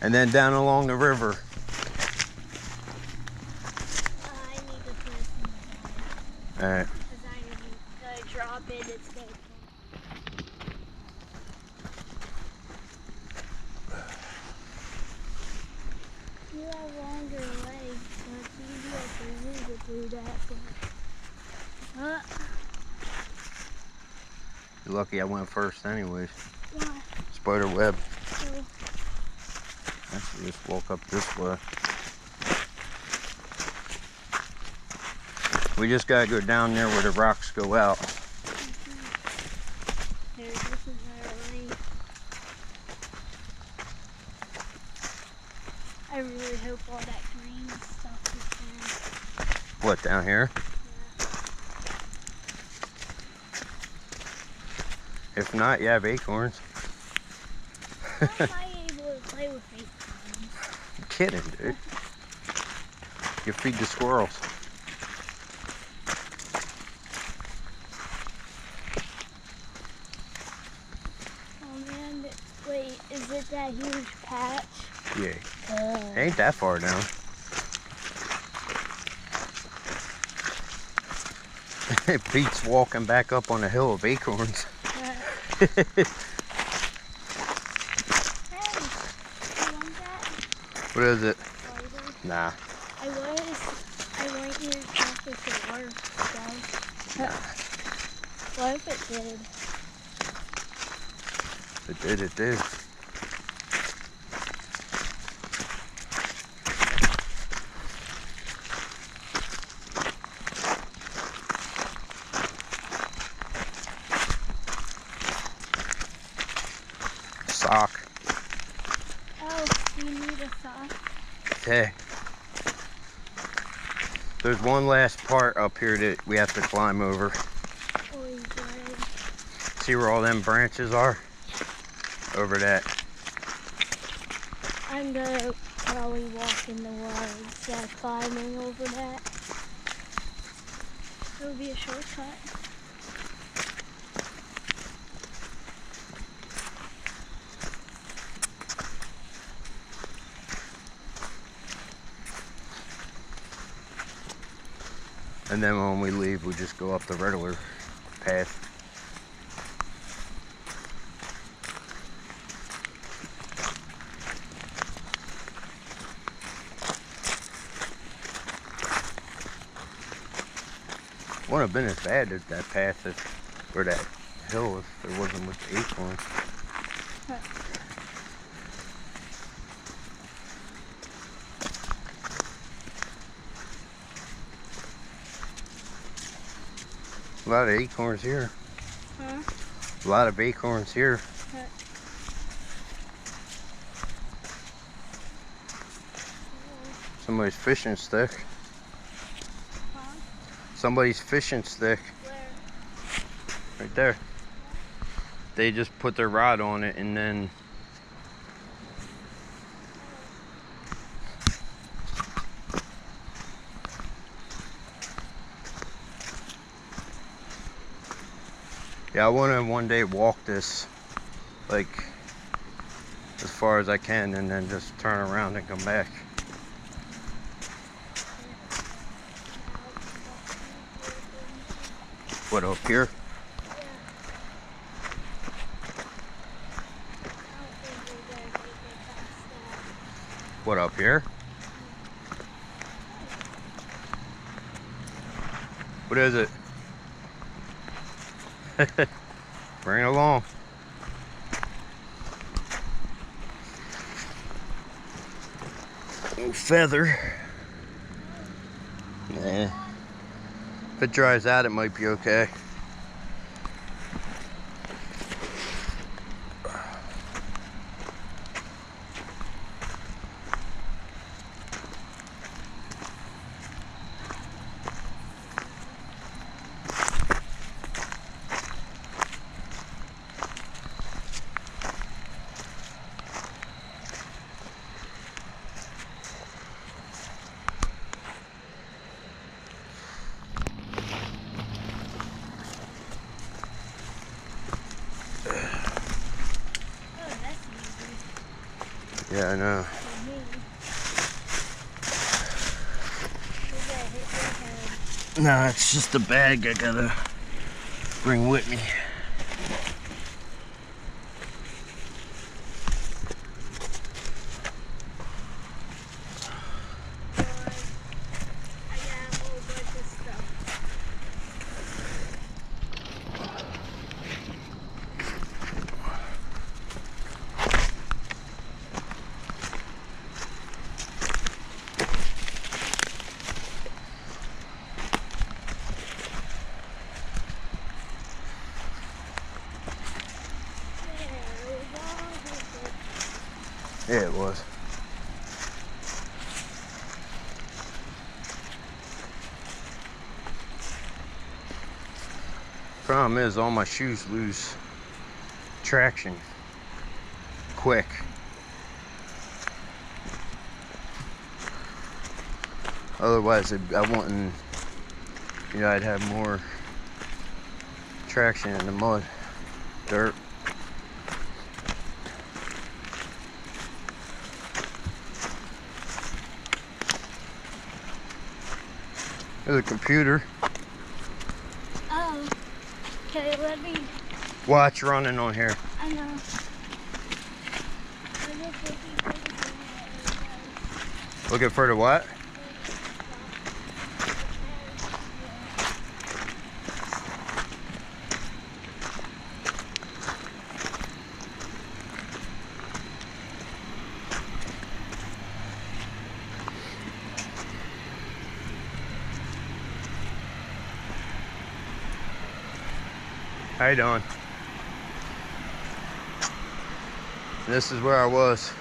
and then down along the river. I need to put this in the bag. Alright. Because I'm going to drop it. It's going to You have longer legs, so it's easier for you to do that. You're lucky I went first anyways. Why? Spider web. So, I should just walk up this way. We just gotta go down there where the rocks go out. here, this is our lane. I really hope all that green stuff is What, down here? in. If not, you have acorns. How am I able to play with acorns? I'm kidding, dude. You feed the squirrels. Oh man, wait, is it that huge patch? Yeah. Ain't that far down. Pete's walking back up on a hill of acorns. Hey, you want that? What is it? Spider? Nah. I want you to check if it works, guys. What if it did? It did, it did. Sock. Oh, you need a sock? Okay. There's one last part up here that we have to climb over. Oh, he's right. See where all them branches are? Over that. I'm gonna probably walk in the water instead of climbing over that. It'll be a shortcut. And then when we leave, we just go up the regular path. Wouldn't have been as bad as that path or that hill if it wasn't with the acorn. A lot of acorns here. Huh? A lot of acorns here. Somebody's fishing stick. Huh? Somebody's fishing stick. Where? Right there. They just put their rod on it and then yeah, I want to one day walk this like as far as I can and then just turn around and come back. What, up here? What, up here? What is it? Bring it along. Little feather. Nah. If it dries out, it might be okay. Yeah, I know. For me. Maybe I hit your head. No, it's just a bag I gotta bring with me. I got a whole bunch of stuff. Yeah, it was. Problem is, all my shoes lose traction quick. Otherwise, I wouldn't, you know, I'd have more traction in the mud, dirt. There's a computer. Oh. Okay, let me. Watch running on here. I know. I'm just looking for the Looking for the what? How you doing? This is where I was.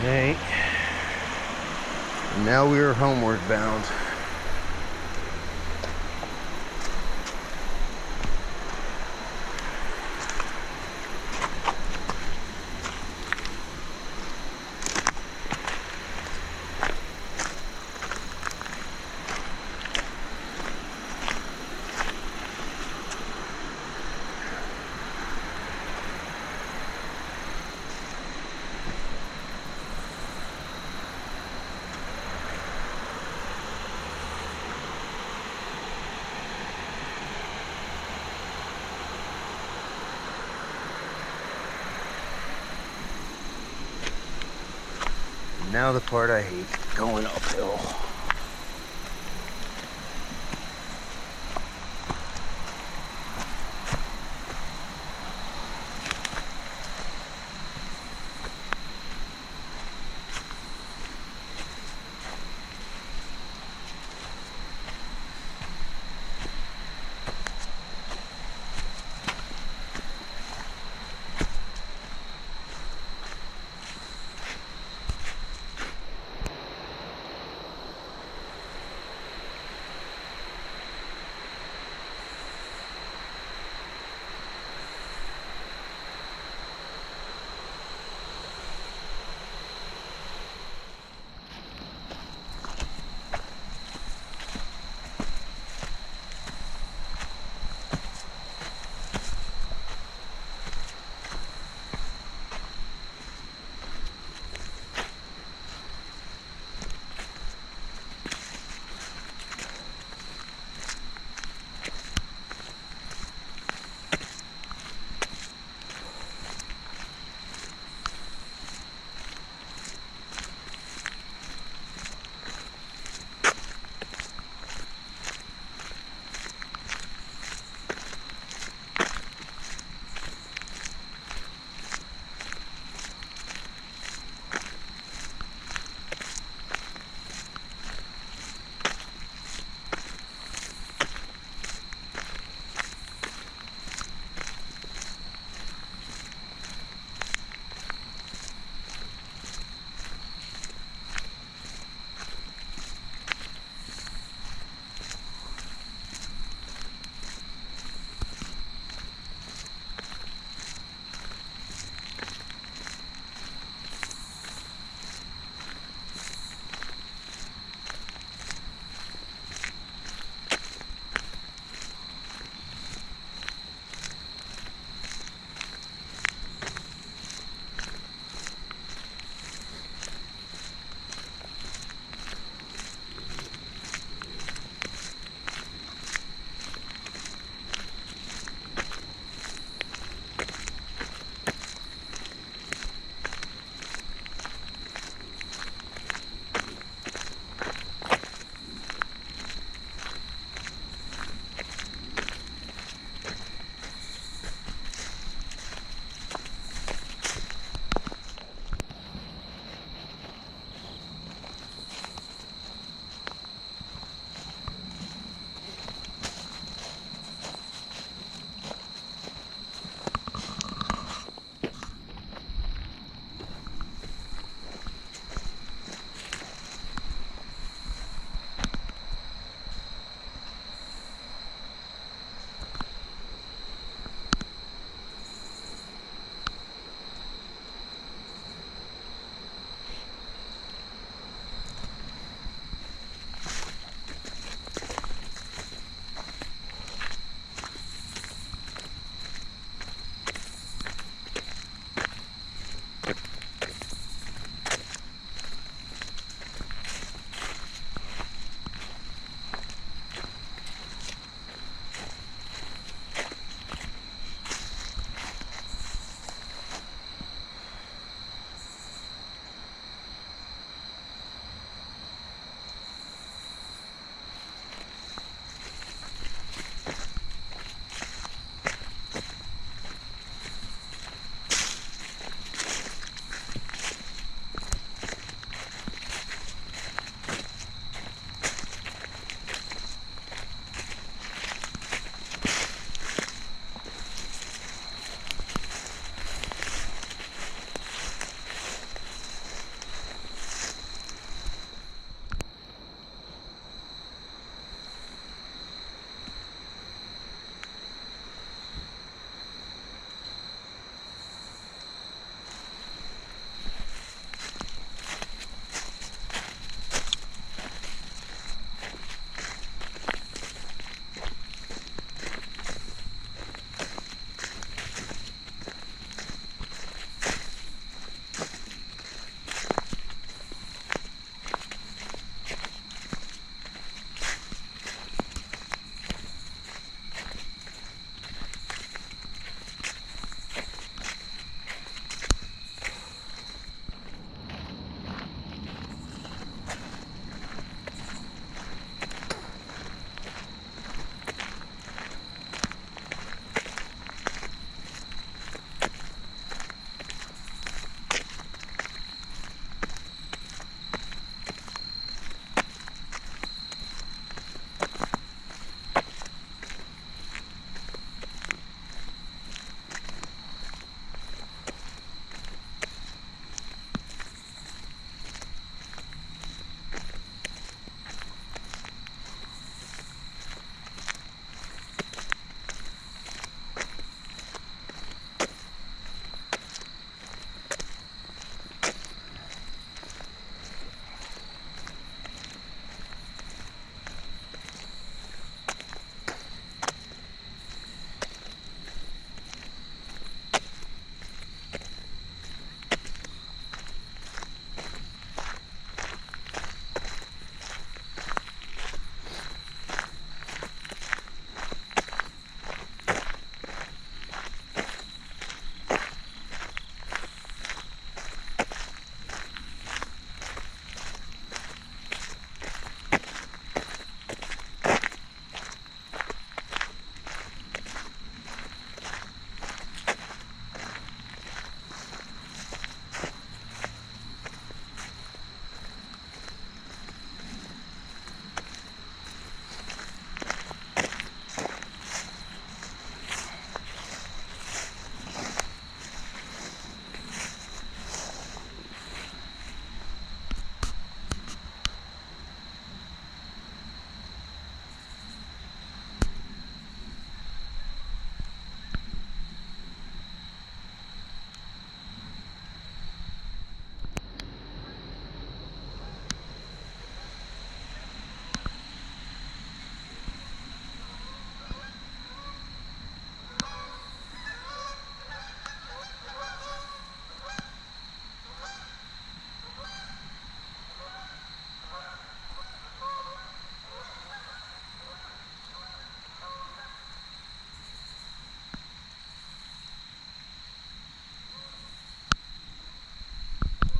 Hey. And now we are homeward bound. Now the part I hate, going uphill.